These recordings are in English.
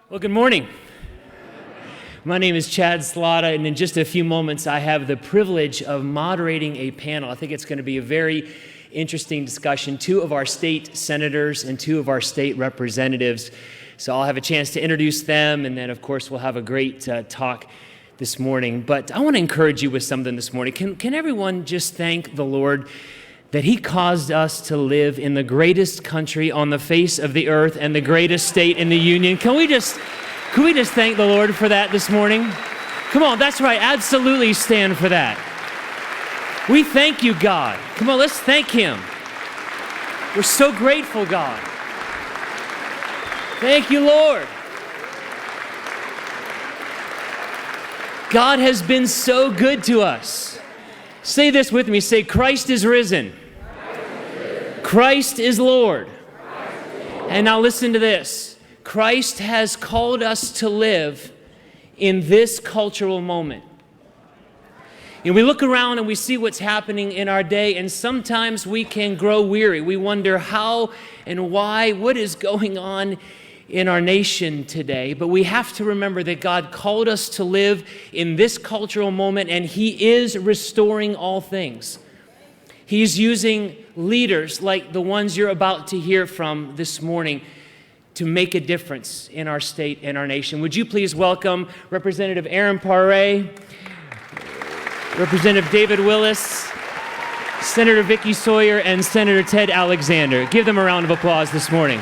Well, good morning. My name is Chad Slotta, and in just a few moments, I have the privilege of moderating a panel. I think it's going to be a very interesting discussion. Two of our state senators and two of our state representatives. So I'll have a chance to introduce them, and then, of course, we'll have a great talk this morning. But I want to encourage you with something this morning. Can everyone just thank the Lord that He caused us to live in the greatest country on the face of the earth and the greatest state in the union? Can we just thank the Lord for that this morning? Come on, that's right. Absolutely stand for that. We thank you, God. Come on, let's thank Him. We're so grateful, God. Thank you, Lord. God has been so good to us. Say this with me. Say, Christ is risen. Christ is Lord. And now listen to this. Christ has called us to live in this cultural moment. And we look around and we see what's happening in our day, and sometimes we can grow weary. We wonder how and why, what is going on in our nation today. But we have to remember that God called us to live in this cultural moment, and He is restoring all things. He's using leaders like the ones you're about to hear from this morning to make a difference in our state and our nation. Would you please welcome Representative Erin Paré, Representative David Willis, Senator Vickie Sawyer, and Senator Ted Alexander. Give them a round of applause this morning.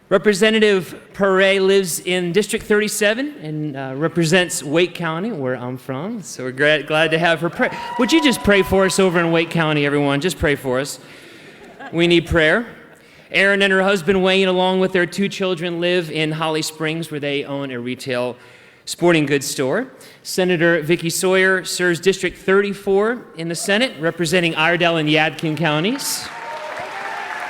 Representative Paré lives in District 37 and represents Wake County, where I'm from. So we're glad to have her pray. Would you just pray for us over in Wake County, everyone? Just pray for us. We need prayer. Erin and her husband Wayne, along with their two children, live in Holly Springs, where they own a retail sporting goods store. Senator Vickie Sawyer serves District 34 in the Senate, representing Iredell and Yadkin counties.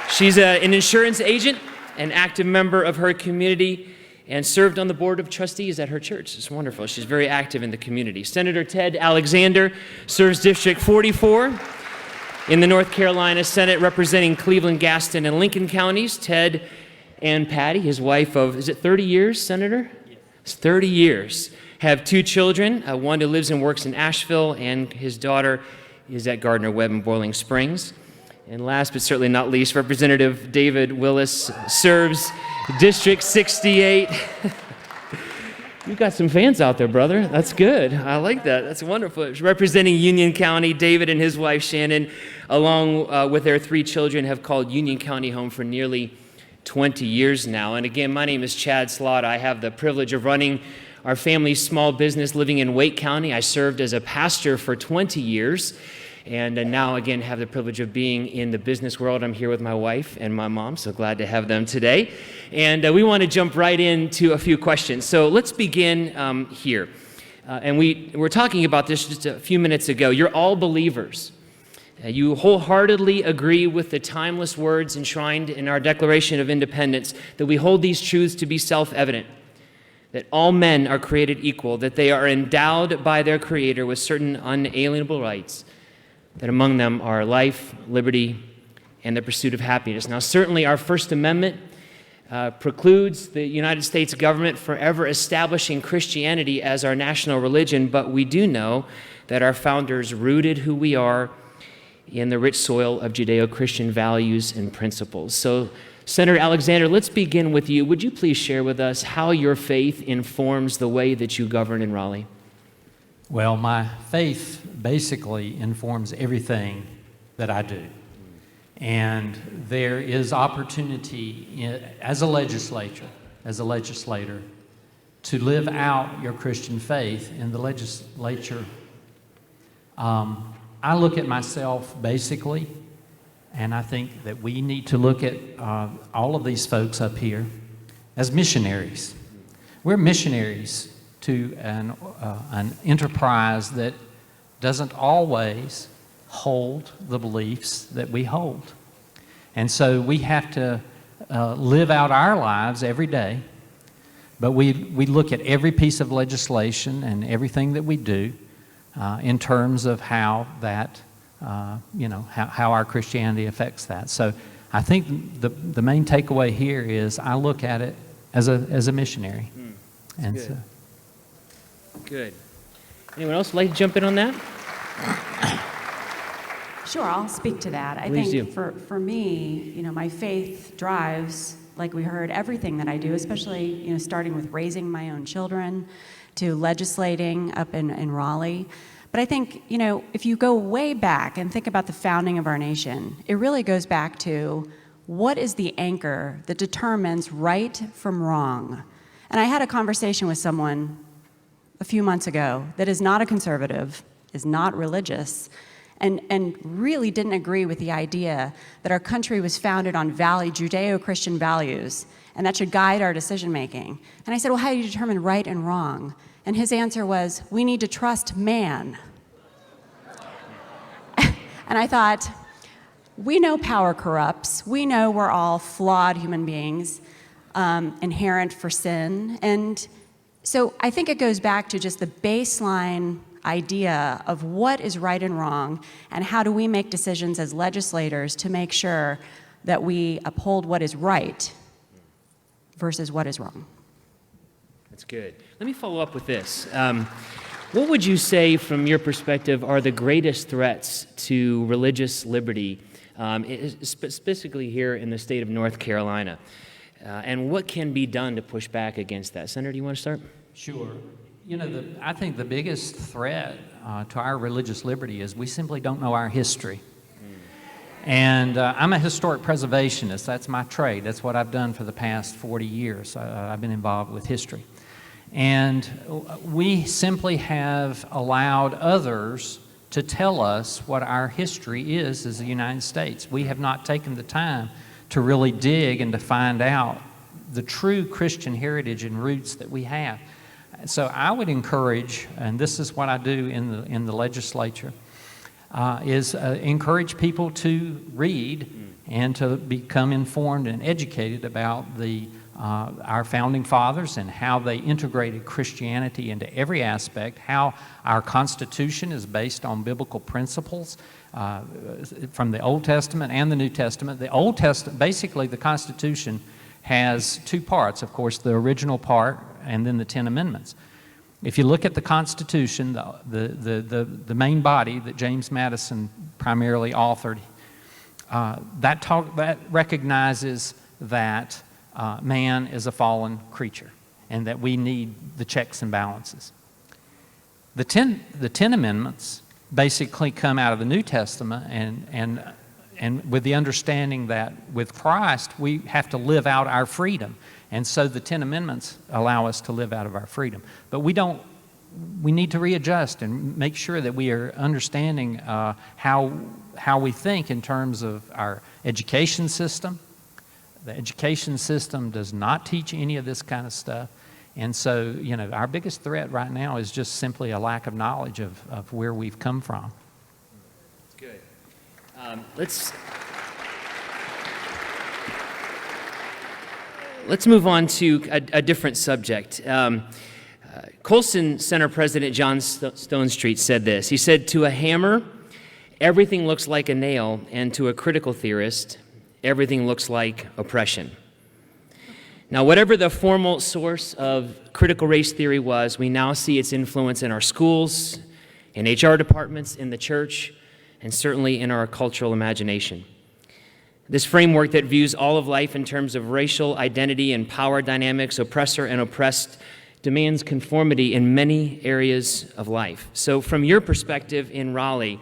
She's an insurance agent, an active member of her community, and served on the board of trustees at her church. It's wonderful. She's very active in the community. Senator Ted Alexander serves District 44 in the North Carolina Senate, representing Cleveland, Gaston, and Lincoln counties. Ted and Patty, his wife of, is it 30 years, Senator? Yes. It's 30 years. Have two children, one who lives and works in Asheville, and his daughter is at Gardner-Webb in Boiling Springs. And last but certainly not least, Representative David Willis serves District 68. You've got some fans out there, brother. That's good. I like that. That's wonderful. Representing Union County, David and his wife Shannon, along with their three children, have called Union County home for nearly 20 years now. And again, my name is Chad Slotta. I have the privilege of running our family's small business living in Wake County. I served as a pastor for 20 years. And now, again, have the privilege of being in the business world. I'm here with my wife and my mom, so glad to have them today. And we want to jump right into a few questions. So let's begin here. And we were talking about this just a few minutes ago. You're all believers. You wholeheartedly agree with the timeless words enshrined in our Declaration of Independence that we hold these truths to be self-evident, that all men are created equal, that they are endowed by their Creator with certain unalienable rights, that among them are life, liberty, and the pursuit of happiness. Now, certainly our First Amendment precludes the United States government forever establishing Christianity as our national religion, but we do know that our founders rooted who we are in the rich soil of Judeo-Christian values and principles. So, Senator Alexander, let's begin with you. Would you please share with us how your faith informs the way that you govern in Raleigh? Well, my faith basically informs everything that I do. And there is opportunity as a legislator, to live out your Christian faith in the legislature. I look at myself basically, and I think that we need to look at all of these folks up here as missionaries. We're missionaries to an enterprise that doesn't always hold the beliefs that we hold. And so we have to live out our lives every day, but we look at every piece of legislation and everything that we do in terms of how that how our Christianity affects that. So I think the main takeaway here is I look at it as a missionary. And good. so. Good. Anyone else like to jump in on that? Sure, I'll speak to that. I Please think do. for me, my faith drives, like we heard, everything that I do, especially, starting with raising my own children to legislating up in Raleigh. But I think, if you go way back and think about the founding of our nation, it really goes back to what is the anchor that determines right from wrong? And I had a conversation with someone a few months ago that is not a conservative, is not religious, and really didn't agree with the idea that our country was founded on Judeo-Christian values, and that should guide our decision-making. And I said, well, how do you determine right and wrong? And his answer was, we need to trust man. And I thought, we know power corrupts. We know we're all flawed human beings, inherent for sin. And so I think it goes back to just the baseline idea of what is right and wrong, and how do we make decisions as legislators to make sure that we uphold what is right versus what is wrong. That's good. Let me follow up with this. What would you say, from your perspective, are the greatest threats to religious liberty, specifically here in the state of North Carolina? And what can be done to push back against that? Senator, do you want to start? Sure. I think the biggest threat to our religious liberty is we simply don't know our history. And I'm a historic preservationist. That's my trade. That's what I've done for the past 40 years. I've been involved with history. And we simply have allowed others to tell us what our history is as the United States. We have not taken the time to really dig and to find out the true Christian heritage and roots that we have. So I would encourage, and this is what I do in the legislature, is encourage people to read and to become informed and educated about our founding fathers and how they integrated Christianity into every aspect, how our Constitution is based on biblical principles from the Old Testament and the New Testament. The Old Testament, basically the Constitution has two parts, of course, the original part and then the 10 Amendments. If you look at the Constitution, the main body that James Madison primarily authored, that recognizes that man is a fallen creature and that we need the checks and balances. The 10 Amendments basically come out of the New Testament and with the understanding that with Christ we have to live out our freedom. And so the 10 Amendments allow us to live out of our freedom. But we need to readjust and make sure that we are understanding how we think in terms of our education system. The education system does not teach any of this kind of stuff. And so, our biggest threat right now is just simply a lack of knowledge of where we've come from. That's good. Let's move on to a different subject. Colson Center President John Stonestreet said this. He said, "To a hammer, everything looks like a nail, and to a critical theorist, everything looks like oppression." Now, whatever the formal source of critical race theory was, we now see its influence in our schools, in HR departments, in the church, and certainly in our cultural imagination. This framework that views all of life in terms of racial identity and power dynamics, oppressor and oppressed, demands conformity in many areas of life. So from your perspective in Raleigh,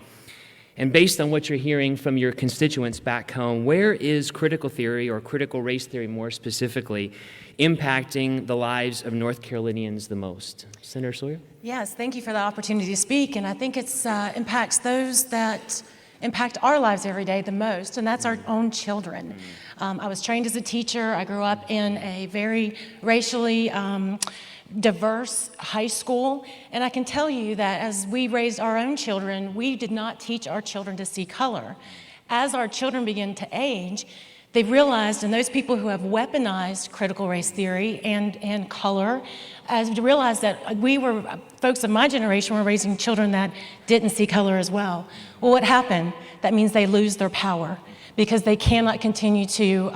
and based on what you're hearing from your constituents back home, where is critical theory, or critical race theory more specifically, impacting the lives of North Carolinians the most? Senator Sawyer? Yes, thank you for the opportunity to speak, and I think it impacts those that impact our lives every day the most, and that's our own children. I was trained as a teacher. I grew up in a very racially diverse high school, and I can tell you that as we raised our own children, we did not teach our children to see color. As our children begin to age, They've realized, and those people who have weaponized critical race theory and color, as realized that folks of my generation were raising children that didn't see color as well. Well, what happened? That means they lose their power because they cannot continue to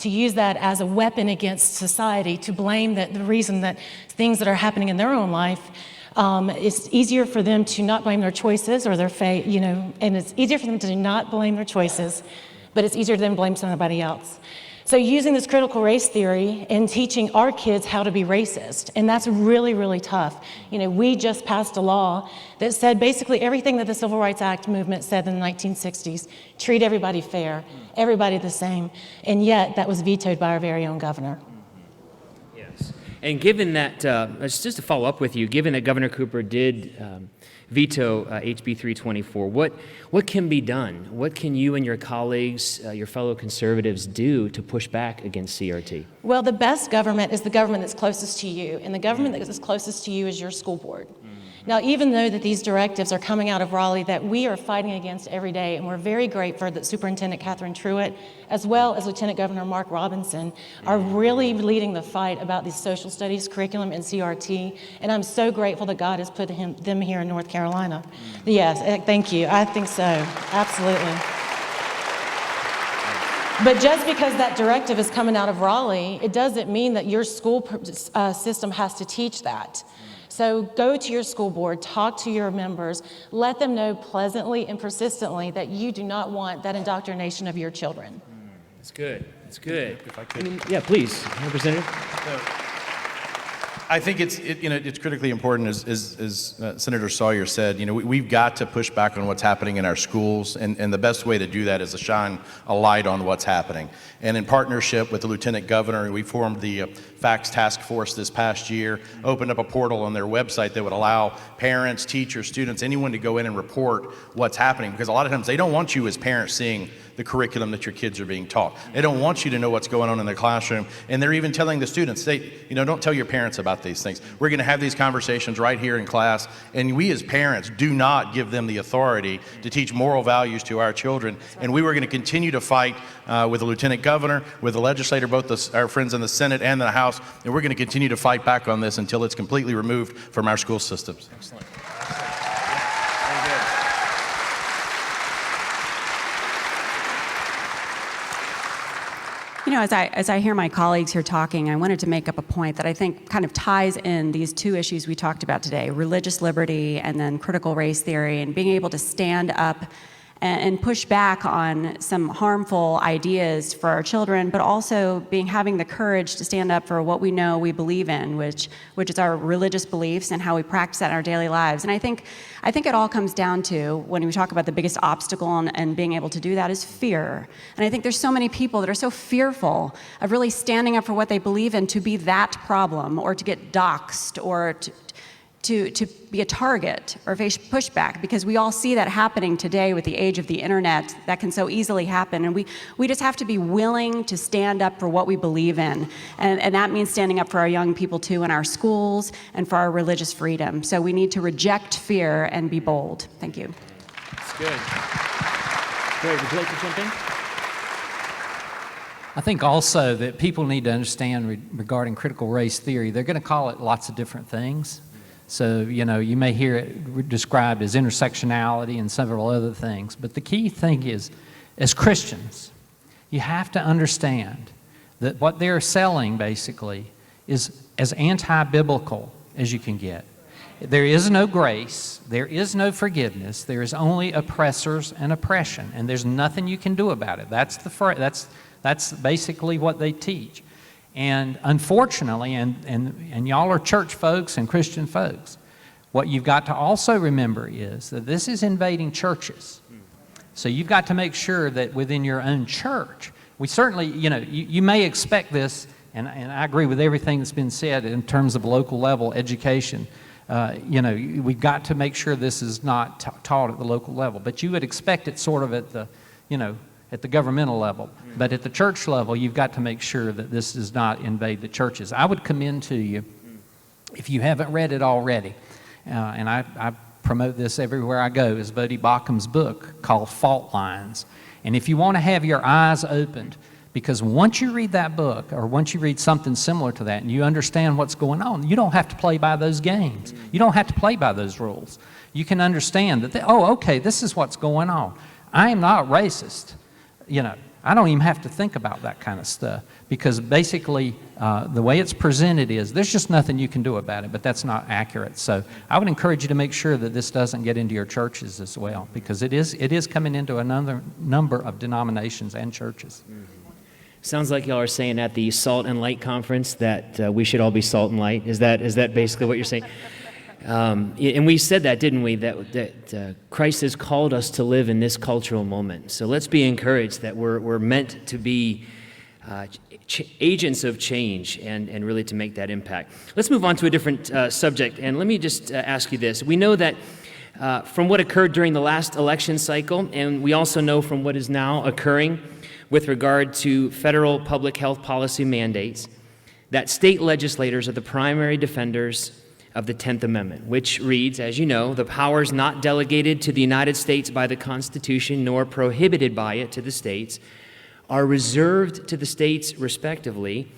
use that as a weapon against society, to blame the reason that things that are happening in their own life. It's easier for them to not blame their choices or their fate, and it's easier for them to not blame their choices, but it's easier to then blame somebody else. So using this critical race theory and teaching our kids how to be racist, and that's really, really tough. We just passed a law that said basically everything that the Civil Rights Act movement said in the 1960s, treat everybody fair, everybody the same, and yet that was vetoed by our very own governor. Yes. And given that, just to follow up with you, given that Governor Cooper did veto HB 324, what can be done? What can you and your colleagues, your fellow conservatives, do to push back against CRT? Well, the best government is the government that's closest to you, and the government that is closest to you is your school board. Now, even though that these directives are coming out of Raleigh that we are fighting against every day, and we're very grateful that Superintendent Catherine Truitt, as well as Lieutenant Governor Mark Robinson, are really leading the fight about the social studies curriculum in CRT, and I'm so grateful that God has put them here in North Carolina. Yes, thank you. I think so, absolutely. But just because that directive is coming out of Raleigh, it doesn't mean that your school system has to teach that. So go to your school board, talk to your members, let them know pleasantly and persistently that you do not want that indoctrination of your children. That's good. That's good. If I could. Yeah, please, Representative. I think it's critically important, as Senator Sawyer said. We've got to push back on what's happening in our schools, and the best way to do that is to shine a light on what's happening. And in partnership with the Lieutenant Governor, we formed the Facts Task Force this past year, opened up a portal on their website that would allow parents, teachers, students, anyone to go in and report what's happening, because a lot of times they don't want you as parents seeing the curriculum that your kids are being taught. They don't want you to know what's going on in the classroom, and they're even telling the students, don't tell your parents about these things. We're going to have these conversations right here in class, and we as parents do not give them the authority to teach moral values to our children, and we were going to continue to fight with the Lieutenant Governor, with the legislator, both our friends in the Senate and the House, and we're going to continue to fight back on this until it's completely removed from our school systems. Excellent. As I hear my colleagues here talking, I wanted to make up a point that I think kind of ties in these two issues we talked about today, religious liberty and then critical race theory, and being able to stand up and push back on some harmful ideas for our children, but also having the courage to stand up for what we know we believe in, which is our religious beliefs and how we practice that in our daily lives. And I think it all comes down to, when we talk about the biggest obstacle and being able to do that, is fear. And I think there's so many people that are so fearful of really standing up for what they believe in to be that problem, or to get doxxed, or to be a target or face pushback, because we all see that happening today with the age of the internet. That can so easily happen, and we just have to be willing to stand up for what we believe in, and that means standing up for our young people too in our schools and for our religious freedom. So we need to reject fear and be bold. Thank you. That's good. Great. Would you like to jump in? I think also that people need to understand regarding critical race theory, they're going to call it lots of different things. So, you may hear it described as intersectionality and several other things. But the key thing is, as Christians, you have to understand that what they're selling, basically, is as anti-biblical as you can get. There is no grace, there is no forgiveness, there is only oppressors and oppression, and there's nothing you can do about it. That's basically what they teach. And unfortunately, and y'all are church folks and Christian folks, what you've got to also remember is that this is invading churches. So you've got to make sure that within your own church, we certainly, you may expect this, and I agree with everything that's been said in terms of local level education. We've got to make sure this is not taught at the local level, but you would expect it sort of at the, at the governmental level. But at the church level, you've got to make sure that this does not invade the churches. I would commend to you, if you haven't read it already, and I promote this everywhere I go, is Vodi Bachum's book called Fault Lines. And if you want to have your eyes opened Because once you read that book, or once you read something similar to that, and you understand what's going on, you don't have to play by those games. You don't have to play by those rules. You can understand that, okay, this is what's going on. I am not racist. I don't even have to think about that kind of stuff, because basically the way it's presented is there's just nothing you can do about it, but that's not accurate. So I would encourage you to make sure that this doesn't get into your churches as well, because it is coming into another number of denominations and churches. Sounds like y'all are saying at the Salt and Light conference that we should all be salt and light. Is that basically what you're saying? And we said that, didn't we? That Christ has called us to live in this cultural moment. So let's be encouraged that we're meant to be agents of change and really to make that impact. Let's move on to a different subject. And let me just ask you this. We know that from what occurred during the last election cycle, and we also know from what is now occurring with regard to federal public health policy mandates, that state legislators are the primary defenders of the 10th Amendment, which reads, as you know, the powers not delegated to the United States by the Constitution nor prohibited by it to the states are reserved to the states respectively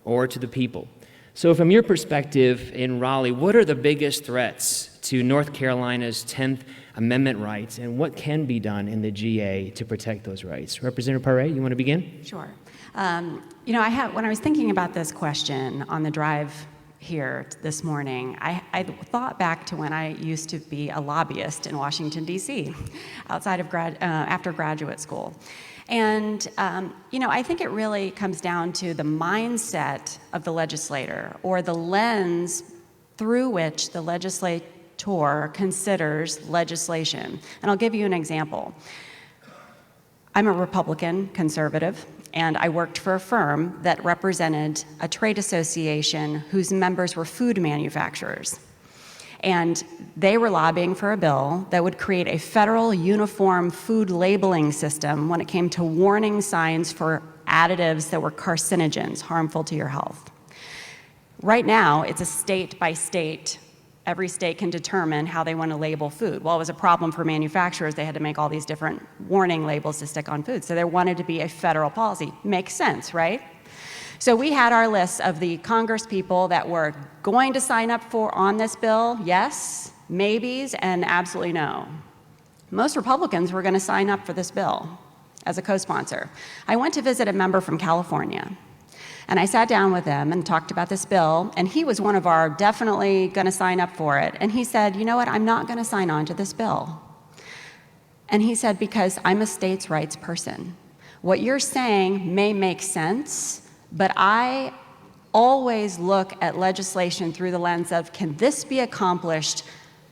or to the people. So from your perspective in Raleigh, what are the biggest threats to North Carolina's 10th Amendment rights, and what can be done in the GA to protect those rights? Representative Paré, you want to begin? Sure. When I was thinking about this question on the drive here this morning, I thought back to when I used to be a lobbyist in Washington, D.C., outside of after graduate school. And, I think it really comes down to the mindset of the legislator, or the lens through which the legislator considers legislation. And I'll give you an example. I'm a Republican conservative, and I worked for a firm that represented a trade association whose members were food manufacturers. And they were lobbying for a bill that would create a federal uniform food labeling system when it came to warning signs for additives that were carcinogens, harmful to your health. Right now, it's a state by state. Every state can determine how they want to label food. Well, it was a problem for manufacturers. They had to make all these different warning labels to stick on food. So there wanted to be a federal policy. Makes sense, right? So we had our list of the Congress people that were going to sign up on this bill, yes, maybes, and absolutely no. Most Republicans were going to sign up for this bill as a co-sponsor. I went to visit a member from California, and I sat down with him and talked about this bill, and he was one of our definitely going to sign up for it. And he said, you know what, I'm not going to sign on to this bill. And he said, because I'm a states' rights person. What you're saying may make sense, but I always look at legislation through the lens of, can this be accomplished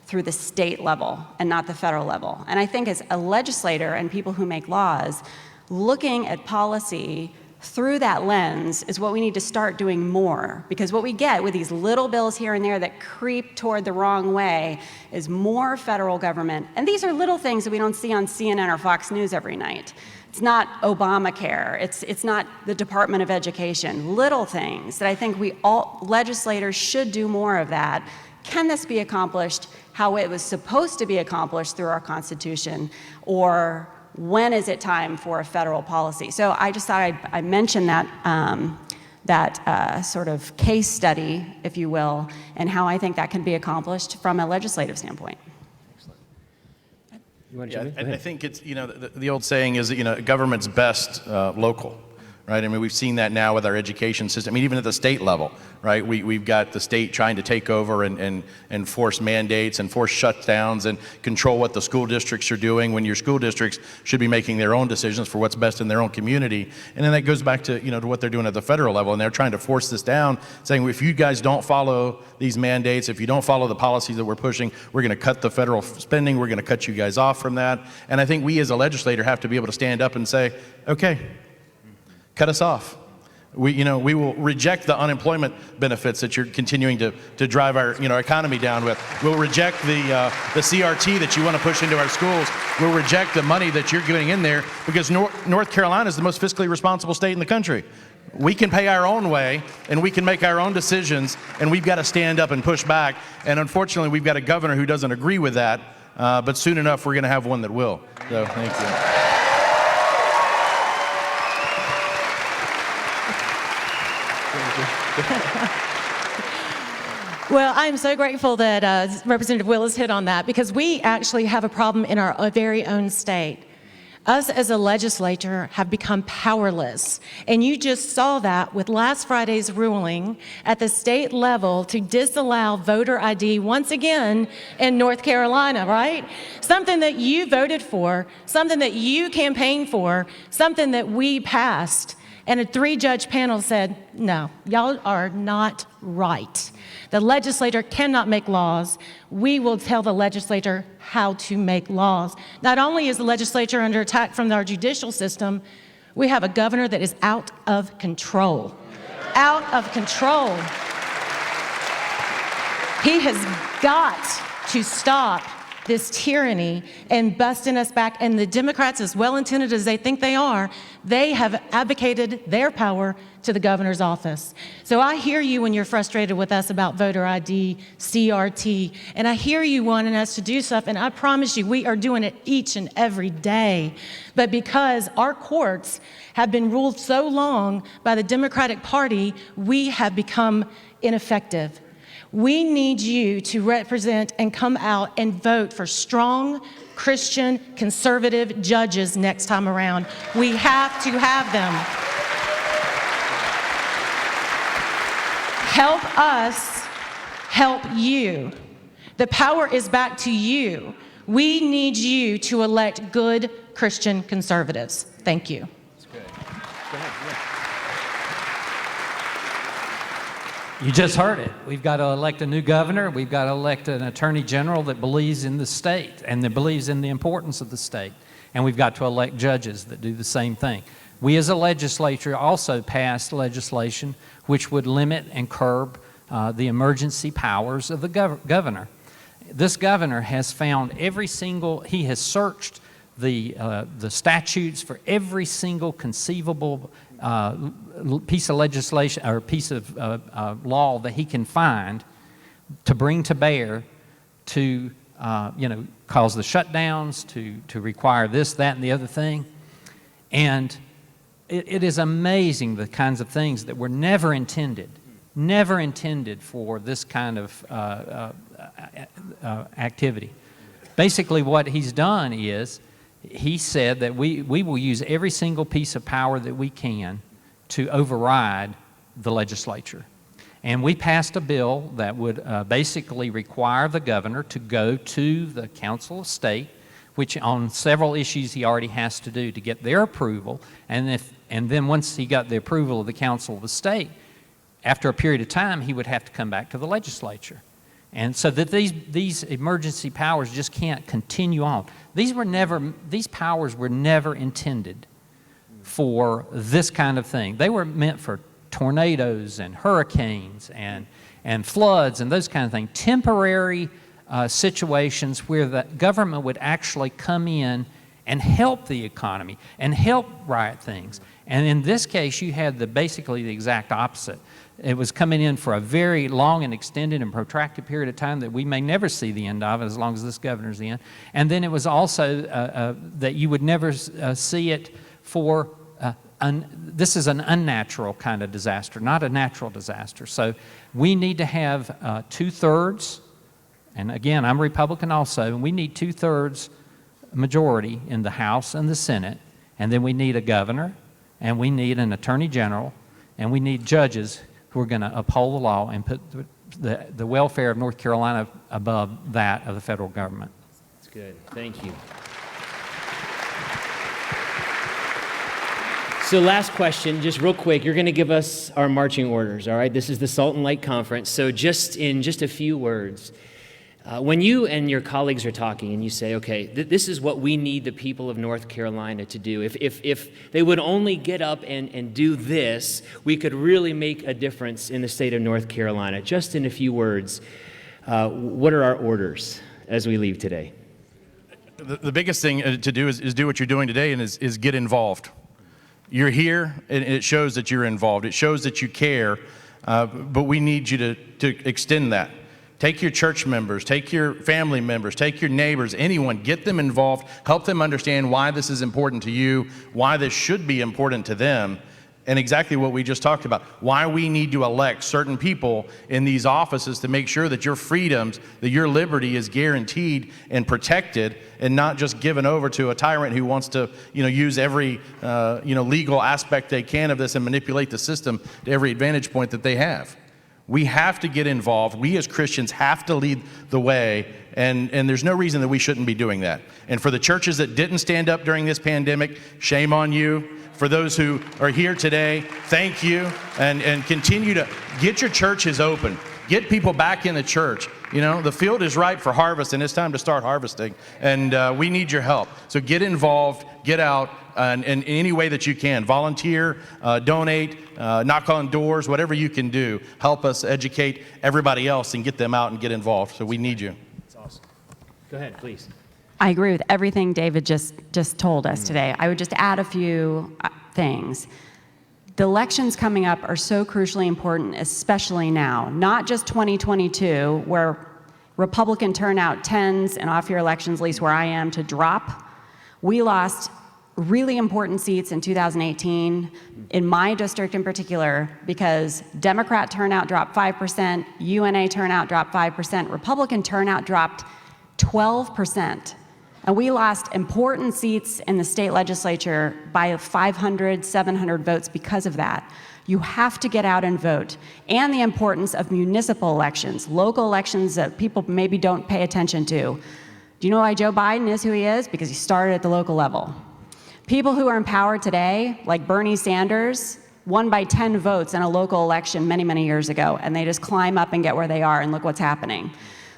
through the state level and not the federal level? And I think as a legislator and people who make laws, looking at policy through that lens is what we need to start doing more, because what we get with these little bills here and there that creep toward the wrong way is more federal government. And these are little things that we don't see on CNN or Fox News every night. It's not Obamacare, it's not the Department of Education, little things that I think legislators should do more of that. Can this be accomplished how it was supposed to be accomplished through our Constitution, or when is it time for a federal policy? So I just thought I'd mention that, sort of case study, if you will, and how I think that can be accomplished from a legislative standpoint. You want to I think it's, the old saying is that, government's best local. Right? I mean, we've seen that now with our education system. I mean, even at the state level, right? We've got the state trying to take over and enforce mandates and force shutdowns and control what the school districts are doing, when your school districts should be making their own decisions for what's best in their own community. And then that goes back to, to what they're doing at the federal level. And they're trying to force this down, saying, if you guys don't follow these mandates, if you don't follow the policies that we're pushing, we're going to cut the federal spending. We're going to cut you guys off from that. And I think we as a legislator have to be able to stand up and say, okay, cut us off. We will reject the unemployment benefits that you're continuing to drive our, economy down with. We'll reject the CRT that you want to push into our schools. We'll reject the money that you're giving in there, because North Carolina is the most fiscally responsible state in the country. We can pay our own way, and we can make our own decisions, and we've got to stand up and push back. And unfortunately, we've got a governor who doesn't agree with that, but soon enough, we're going to have one that will. So, thank you. Well, I am so grateful that Representative Willis hit on that, because we actually have a problem in our very own state. Us as a legislature have become powerless. And you just saw that with last Friday's ruling at the state level to disallow voter ID once again in North Carolina, right? Something that you voted for, something that you campaigned for, something that we passed. And a 3-judge panel said, no, y'all are not right. The legislature cannot make laws. We will tell the legislature how to make laws. Not only is the legislature under attack from our judicial system, we have a governor that is out of control. Out of control. He has got to stop this tyranny and busting us back. And the Democrats, as well-intended as they think they are, they have advocated their power to the governor's office. So I hear you when you're frustrated with us about voter ID, CRT, and I hear you wanting us to do stuff, and I promise you we are doing it each and every day. But because our courts have been ruled so long by the Democratic Party, we have become ineffective. We need you to represent and come out and vote for strong, Christian, conservative judges next time around. We have to have them. Help us help you. The power is back to you. We need you to elect good Christian conservatives. Thank you. That's good. Go ahead. You just heard it. We've got to elect a new governor. We've got to elect an attorney general that believes in the state and that believes in the importance of the state. And we've got to elect judges that do the same thing. We as a legislature also passed legislation which would limit and curb the emergency powers of the governor. This governor has found he has searched the statutes for every single conceivable piece of legislation or piece of law that he can find to bring to bear to cause the shutdowns, to require this, that, and the other thing. And it is amazing the kinds of things that were never intended for this kind of activity. Basically what he's done is he said that we will use every single piece of power that we can to override the legislature. And we passed a bill that would basically require the governor to go to the Council of State, which on several issues he already has to do to get their approval. And then once he got the approval of the Council of the State, after a period of time, he would have to come back to the legislature. And so that these emergency powers just can't continue on. These powers were never intended for this kind of thing. They were meant for tornadoes and hurricanes and floods and those kind of things. Temporary situations where the government would actually come in and help the economy and help right things. And in this case, you had basically the exact opposite. It was coming in for a very long and extended and protracted period of time that we may never see the end of as long as this governor's in. And then it was also that you would never see it for, this is an unnatural kind of disaster, not a natural disaster. So we need to have 2/3, and again, I'm Republican also, and we need 2/3 majority in the House and the Senate, and then we need a governor, and we need an attorney general, and we need judges who are going to uphold the law and put the welfare of North Carolina above that of the federal government. That's good. Thank you. So last question, just real quick. You're going to give us our marching orders, all right? This is the Salt and Light Conference. So just in a few words, when you and your colleagues are talking and you say, okay, this is what we need the people of North Carolina to do. If they would only get up and do this, we could really make a difference in the state of North Carolina. Just in a few words, what are our orders as we leave today? The biggest thing to do is do what you're doing today and is get involved. You're here, and it shows that you're involved. It shows that you care, but we need you to extend that. Take your church members, take your family members, take your neighbors, anyone, get them involved, help them understand why this is important to you, why this should be important to them, And exactly what we just talked about, why we need to elect certain people in these offices to make sure that your freedoms, that your liberty is guaranteed and protected, and not just given over to a tyrant who wants to, use every, legal aspect they can of this and manipulate the system to every advantage point that they have. We have to get involved. We as Christians have to lead the way, and there's no reason that we shouldn't be doing that. And for the churches that didn't stand up during this pandemic, shame on you. For those who are here today, thank you, and continue to get your churches open. Get people back in the church. The field is ripe for harvest, and it's time to start harvesting, and we need your help. So get involved, get out, in any way that you can. Volunteer, donate, knock on doors, whatever you can do. Help us educate everybody else and get them out and get involved. So we need you. That's awesome. Go ahead, please. I agree with everything David just told us today. I would just add a few things. The elections coming up are so crucially important, especially now. Not just 2022, where Republican turnout tends, and off-year elections, at least where I am, to drop. We lost really important seats in 2018, in my district in particular, because Democrat turnout dropped 5%, UNA turnout dropped 5%, Republican turnout dropped 12%. And we lost important seats in the state legislature by 500, 700 votes because of that. You have to get out and vote. And the importance of municipal elections, local elections that people maybe don't pay attention to. Do you know why Joe Biden is who he is? Because he started at the local level. People who are in power today, like Bernie Sanders, won by 10 votes in a local election many, many years ago, and they just climb up and get where they are, and look what's happening.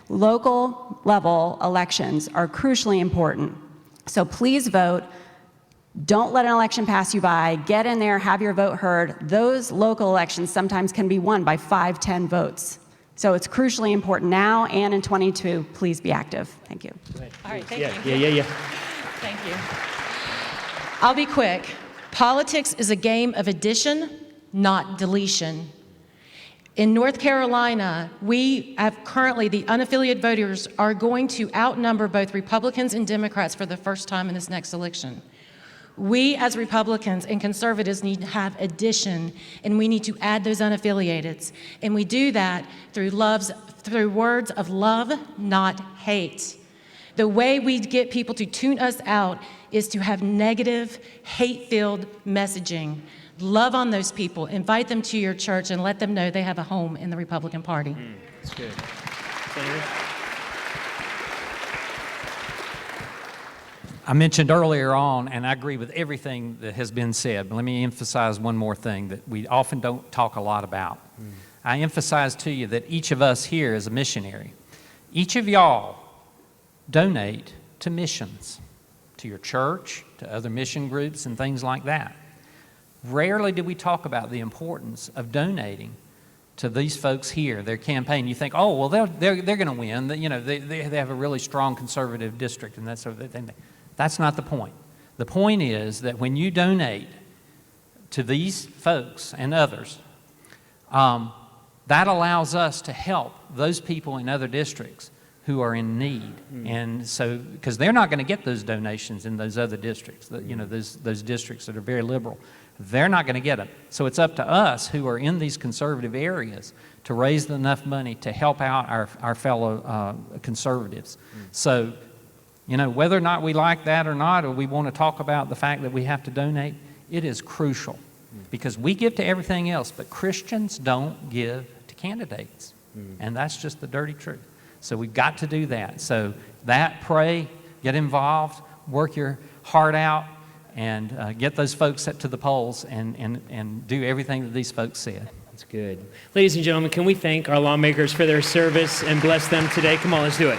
Local level elections are crucially important. So please vote. Don't let an election pass you by. Get in there, have your vote heard. Those local elections sometimes can be won by 5, 10 votes. So it's crucially important now and in 22. Please be active. Thank you. All right, thank you. Yeah. Thank you. I'll be quick. Politics is a game of addition, not deletion. In North Carolina, we have currently, the unaffiliated voters are going to outnumber both Republicans and Democrats for the first time in this next election. We as Republicans and conservatives need to have addition, and we need to add those unaffiliateds. And we do that through words of love, not hate. The way we get people to tune us out is to have negative, hate-filled messaging. Love on those people, invite them to your church, and let them know they have a home in the Republican Party. That's good. Senator? I mentioned earlier on, and I agree with everything that has been said, but let me emphasize one more thing that we often don't talk a lot about. I emphasize to you that each of us here is a missionary. Each of y'all donate to missions, to your church, to other mission groups and things like that. Rarely do we talk about the importance of donating to these folks here, their campaign. You think, oh, well, they're going to win. They have a really strong conservative district, and that's not the point. The point is that when you donate to these folks and others, that allows us to help those people in other districts who are in need. And so, because they're not going to get those donations in those other districts, those districts that are very liberal. They're not going to get them. So it's up to us who are in these conservative areas to raise enough money to help out our fellow conservatives. So, whether or not we like that or not, or we want to talk about the fact that we have to donate, it is crucial. Because we give to everything else, but Christians don't give to candidates. And that's just the dirty truth. So we've got to do that. So pray, get involved, work your heart out, and get those folks up to the polls and do everything that these folks said. That's good. Ladies and gentlemen, can we thank our lawmakers for their service and bless them today? Come on, let's do it.